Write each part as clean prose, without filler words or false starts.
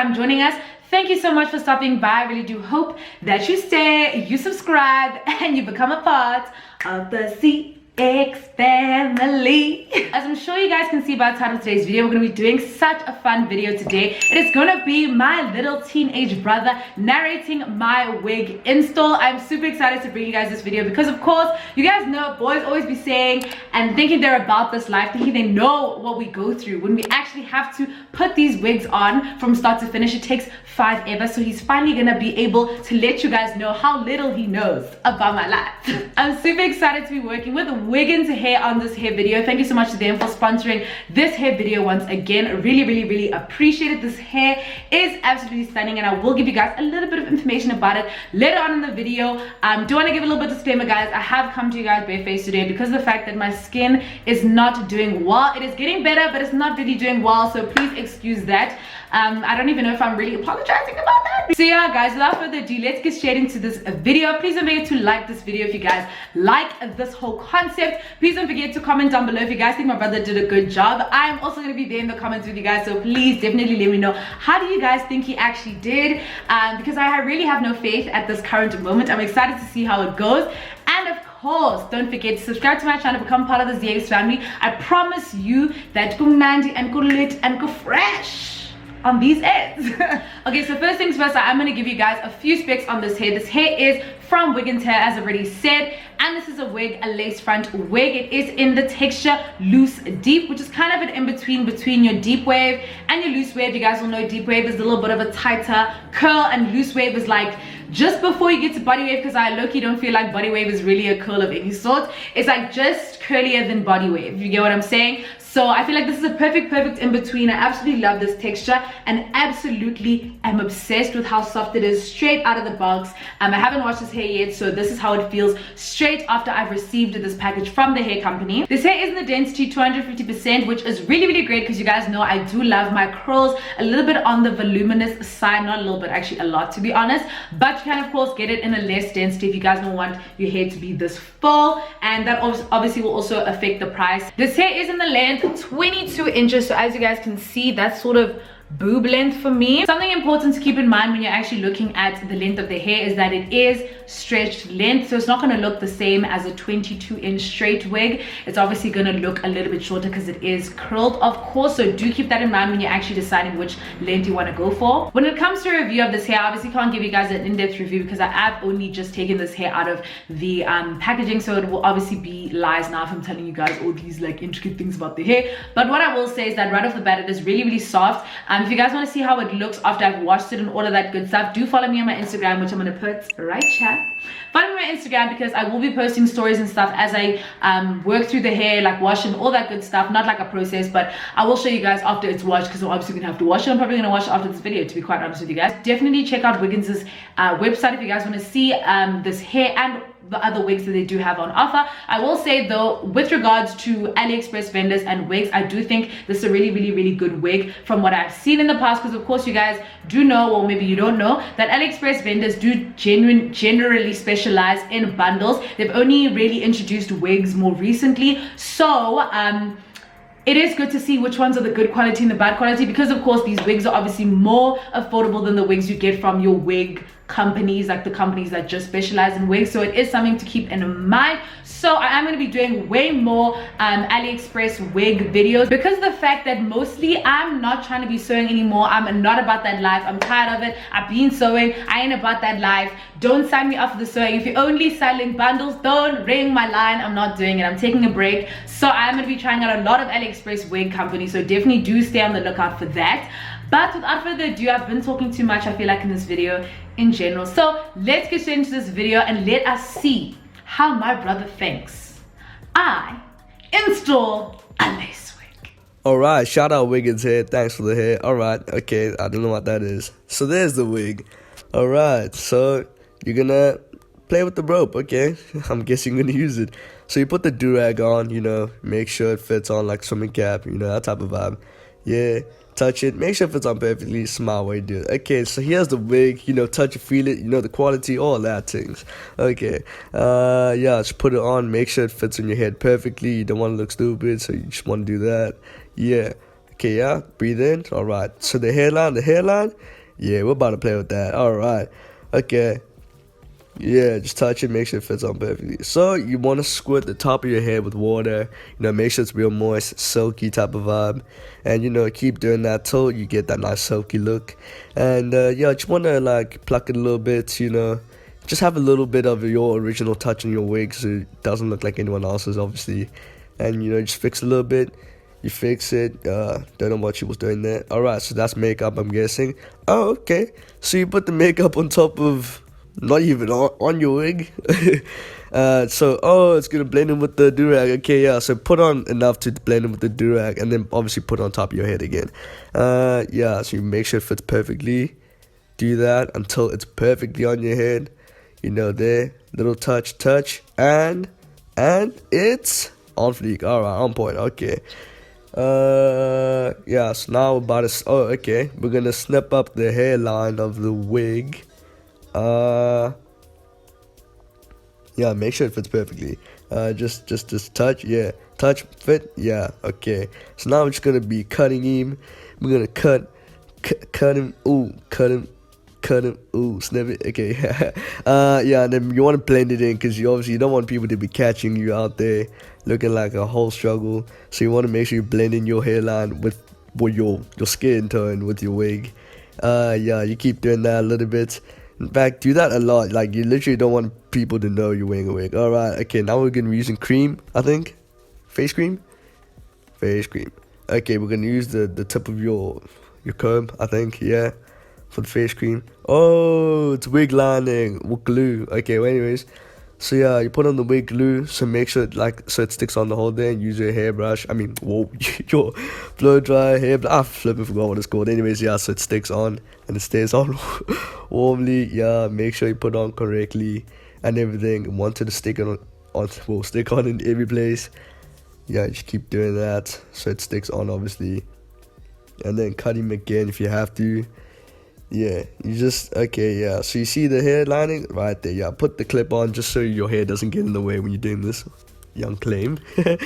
time joining us, thank you so much for stopping by. I really do hope that you stay, you subscribe, and you become a part of the ZeeX family. As I'm sure you guys can see by the title of today's video, we're going to be doing such a fun video today. It is going to be my little teenage brother narrating my wig install. I'm super excited to bring you guys this video because, of course, you guys know boys always be saying and thinking they're about this life, thinking they know what we go through. When we actually have to put these wigs on from start to finish, it takes forever. So he's finally going to be able to let you guys know how little he knows about my life. I'm super excited to be working with Wiggins Hair on this hair video. Thank you so much to them for sponsoring this hair video once again. Really appreciate it. This hair is absolutely stunning, and I will give you guys a little bit of information about it later on in the video. Do want to give a little bit of disclaimer, guys. I have come to you guys barefaced today because of the fact that my skin is not doing well. It is getting better, but it's not really doing well, so please excuse that. I don't even know if I'm really apologizing about that. So yeah, guys, without further ado, let's get straight into this video. Please don't forget to like this video if you guys like this whole concept. Please don't forget to comment down below if you guys think my brother did a good job. I'm also going to be there in the comments with you guys, so please definitely let me know, how do you guys think he actually did? Because I really have no faith at this current moment. I'm excited to see how it goes. And of course, don't forget to subscribe to my channel, become part of the ZeeX family. I promise you that go nandi and go lit and go fresh on these ends. Okay, so first things first, I'm going to give you guys a few specs on this hair. This hair is from Wiggins Hair, as I've already said, and this is a wig, a lace front wig. It is in the texture loose deep, which is kind of an in-between between your deep wave and your loose wave. You guys will know deep wave is a little bit of a tighter curl, and loose wave is like just before you get to body wave, because I low-key don't feel like body wave is really a curl of any sort. It's like just curlier than body wave, you get what I'm saying? So I feel like this is a perfect in-between. I absolutely love this texture and absolutely am obsessed with how soft it is straight out of the box. I haven't washed this hair yet, so this is how it feels straight after I've received this package from the hair company. This hair is in the density 250%, which is really great because you guys know I do love my curls a little bit on the voluminous side. Not a little bit, actually a lot, to be honest. But you can of course get it in a less density if you guys don't want your hair to be this full, and that obviously will also affect the price. This hair is in the length 22 inches, so as you guys can see, that's sort of boob length for me. Something important to keep in mind when you're actually looking at the length of the hair is that it is stretched length, so it's not going to look the same as a 22-inch straight wig. It's obviously going to look a little bit shorter because it is curled, of course, so do keep that in mind when you're actually deciding which length you want to go for. When it comes to a review of this hair, I obviously can't give you guys an in-depth review because I have only just taken this hair out of the packaging, so it will obviously be lies now if I'm telling you guys all these like intricate things about the hair. But what I will say is that right off the bat, it is really soft. If you guys want to see how it looks after I've washed it and all of that good stuff, do follow me on my Instagram, which I'm going to put right here. Follow me on my Instagram because I will be posting stories and stuff as I work through the hair, like wash and all that good stuff. Not like a process, but I will show you guys after it's washed because I'm obviously going to have to wash it. I'm probably going to wash it after this video, to be quite honest with you guys. Definitely check out Wiggins's website if you guys want to see this hair and the other wigs that they do have on offer. I will say though, with regards to AliExpress vendors and wigs, I do think this is a really good wig from what I've seen in the past, because of course you guys do know, or maybe you don't know, that AliExpress vendors do generally specialize in bundles. They've only really introduced wigs more recently, so it is good to see which ones are the good quality and the bad quality, because of course these wigs are obviously more affordable than the wigs you get from your wig companies, like the companies that just specialize in wigs. So it is something to keep in mind. So I am going to be doing way more AliExpress wig videos, because of the fact that mostly I'm not trying to be sewing anymore. I'm not about that life. I'm tired of it. I've been sewing. I ain't about that life. Don't sign me up for the sewing. If you're only selling bundles, don't ring my line. I'm not doing it. I'm taking a break. So I'm going to be trying out a lot of AliExpress wig companies, so definitely do stay on the lookout for that. But without further ado, I've been talking too much, I feel like, in this video in general. So let's get straight into this video and let us see how my brother thinks I install a lace wig. Alright, shout out Wiggins Hair. Thanks for the hair. Alright, okay, I don't know what that is. So there's the wig. Alright, so you're gonna play with the rope, okay? I'm guessing you're gonna use it. So you put the do-rag on, you know, make sure it fits on like swimming cap, you know, that type of vibe. Yeah. Touch it, make sure it fits on perfectly, smile while you do it. Okay, so here's the wig, you know, touch it, feel it, you know, the quality, all that things. Okay, yeah, just put it on, make sure it fits on your head perfectly. You don't want to look stupid, so you just want to do that. Yeah, Okay, yeah, breathe in. All right. So the hairline, yeah, we're about to play with that. All right. Okay. Yeah, just touch it, make sure it fits on perfectly. So you want to squirt the top of your head with water, make sure it's real moist, silky type of vibe. And keep doing that till you get that nice silky look. And yeah, just want to like pluck it a little bit, just have a little bit of your original touch on your wig so it doesn't look like anyone else's, obviously. And just fix a little bit. You fix it. Don't know what she was doing there. Alright, so that's makeup, I'm guessing. Oh, okay. So you put the makeup on top of, not even on your wig. It's gonna blend in with the durag. Okay, yeah, so put on enough to blend in with the durag, and then obviously put on top of your head again. Yeah, so you make sure it fits perfectly. Do that until it's perfectly on your head. There, little touch, and it's on fleek. Alright, on point. Okay. Yeah, so now we're gonna snip up the hairline of the wig. Yeah, make sure it fits perfectly. Just touch, yeah, touch, fit, yeah, okay. So now we're just gonna be cutting him. We're gonna cut him, snip it, okay. Yeah, and then you want to blend it in because you obviously don't want people to be catching you out there looking like a whole struggle. So you want to make sure you blend in your hairline with your skin tone with your wig. Yeah, you keep doing that a little bit. In fact, do that a lot. Like, you literally don't want people to know you're wearing a wig. Alright, okay, now we're gonna be using cream, I think. Face cream. Okay, we're gonna use the tip of your comb, I think, yeah, for the face cream. Oh, it's wig lining with glue. Okay, well, anyways, so yeah, you put on the wig glue, so make sure so it sticks on the whole day, and use your hairbrush. I mean, whoa, your blow dry hair. I flipping forgot what it's called. Anyways, yeah, so it sticks on and it stays on warmly. Yeah, make sure you put on correctly and everything. Want it to stick stick on in every place. Yeah, just keep doing that so it sticks on, obviously, and then cut him again if you have to. Yeah, you just, okay, yeah, so you see the hair lining right there. Yeah, put the clip on just so your hair doesn't get in the way when you're doing this. Young claim. Yeah,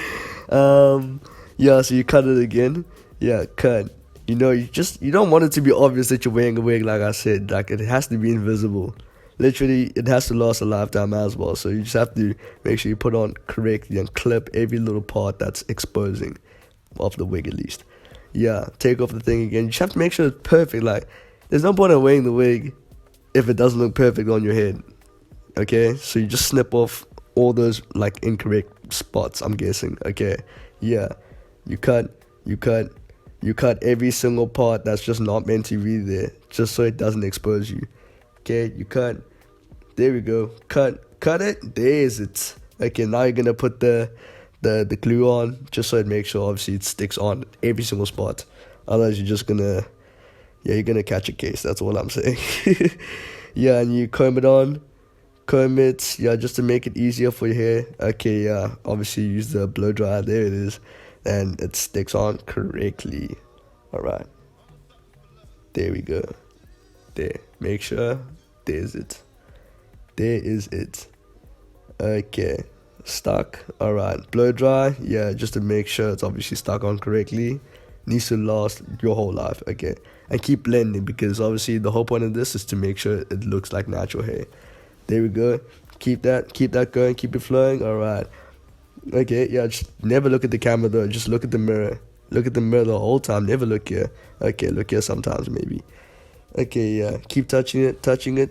so you cut it again. Yeah, cut. You don't want it to be obvious that you're wearing a wig, like I said. Like, it has to be invisible. Literally, it has to last a lifetime as well. So you just have to make sure you put on correctly and clip every little part that's exposing of the wig, at least. Yeah, take off the thing again. You just have to make sure it's perfect. Like, there's no point in wearing the wig if it doesn't look perfect on your head. Okay, so you just snip off all those like incorrect spots, I'm guessing. Okay, yeah, you cut every single part that's just not meant to be there, just so it doesn't expose you. Okay, you cut. There we go. Cut it. There's it. Okay, now you're gonna put the glue on, just so it makes sure obviously it sticks on every single spot. Otherwise, you're just gonna, yeah, you're gonna catch a case. That's all I'm saying. Yeah, and you comb it, yeah, just to make it easier for your hair. Okay, yeah, obviously use the blow dryer. There it is, and it sticks on correctly. All right, there we go. There, make sure. There is it. Okay, stuck. All right, blow dry. Yeah, just to make sure it's obviously stuck on correctly. Needs to last your whole life. Okay, and keep blending, because obviously the whole point of this is to make sure it looks like natural hair. There we go. Keep that going. Keep it flowing. All right. Okay, yeah, just never look at the camera though. Just look at the mirror. Look at the mirror the whole time. Never look here. Okay, look here sometimes maybe. Okay, yeah, keep touching it.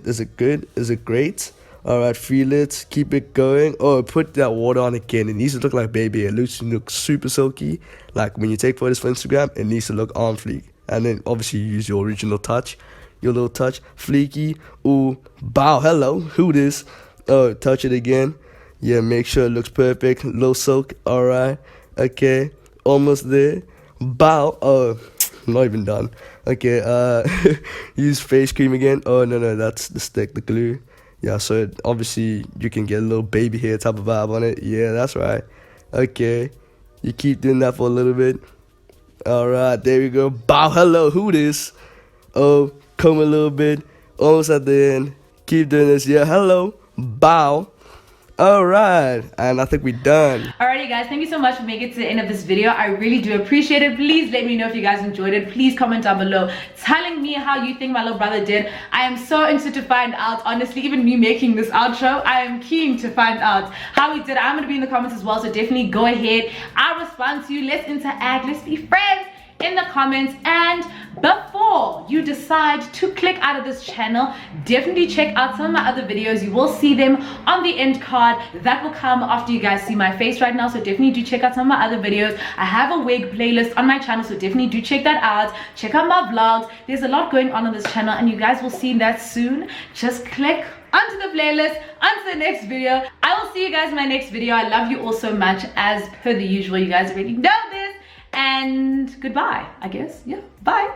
Is it good? Is it great? All right, feel it. Keep it going. Oh, put that water on again. It needs to look like baby. It needs to look super silky. Like when you take photos for Instagram, it needs to look on fleek. And then obviously you use your original touch, your little touch, fleeky. Ooh, bow, hello, who this? Oh, touch it again. Yeah, make sure it looks perfect. Little silk. All right. Okay, almost there. Bow. Oh, not even done. Okay, use face cream again. Oh, no, that's the stick, the glue. Yeah, so obviously you can get a little baby hair type of vibe on it. Yeah, that's right. Okay, you keep doing that for a little bit. All right, there we go. Bow, hello, who this? Oh, comb a little bit. Almost at the end. Keep doing this. Yeah, hello. Bow. Alright, and I think we're done. Alrighty guys, thank you so much for making it to the end of this video. I really do appreciate it. Please let me know if you guys enjoyed it. Please comment down below telling me how you think my little brother did. I am so interested to find out. Honestly, even me making this outro, I am keen to find out how he did. I'm going to be in the comments as well, so definitely go ahead. I'll respond to you. Let's interact. Let's be friends in the comments. And before you decide to click out of this channel, definitely check out some of my other videos. You will see them on the end card. That will come after you guys see my face right now, so definitely do check out some of my other videos. I have a wig playlist on my channel, so definitely do check that out. Check out my vlogs. There's a lot going on this channel, and you guys will see that soon. Just click onto the playlist, onto the next video. I will see you guys in my next video. I love you all so much, as per the usual. You guys already know this. And goodbye, I guess. Yeah, bye.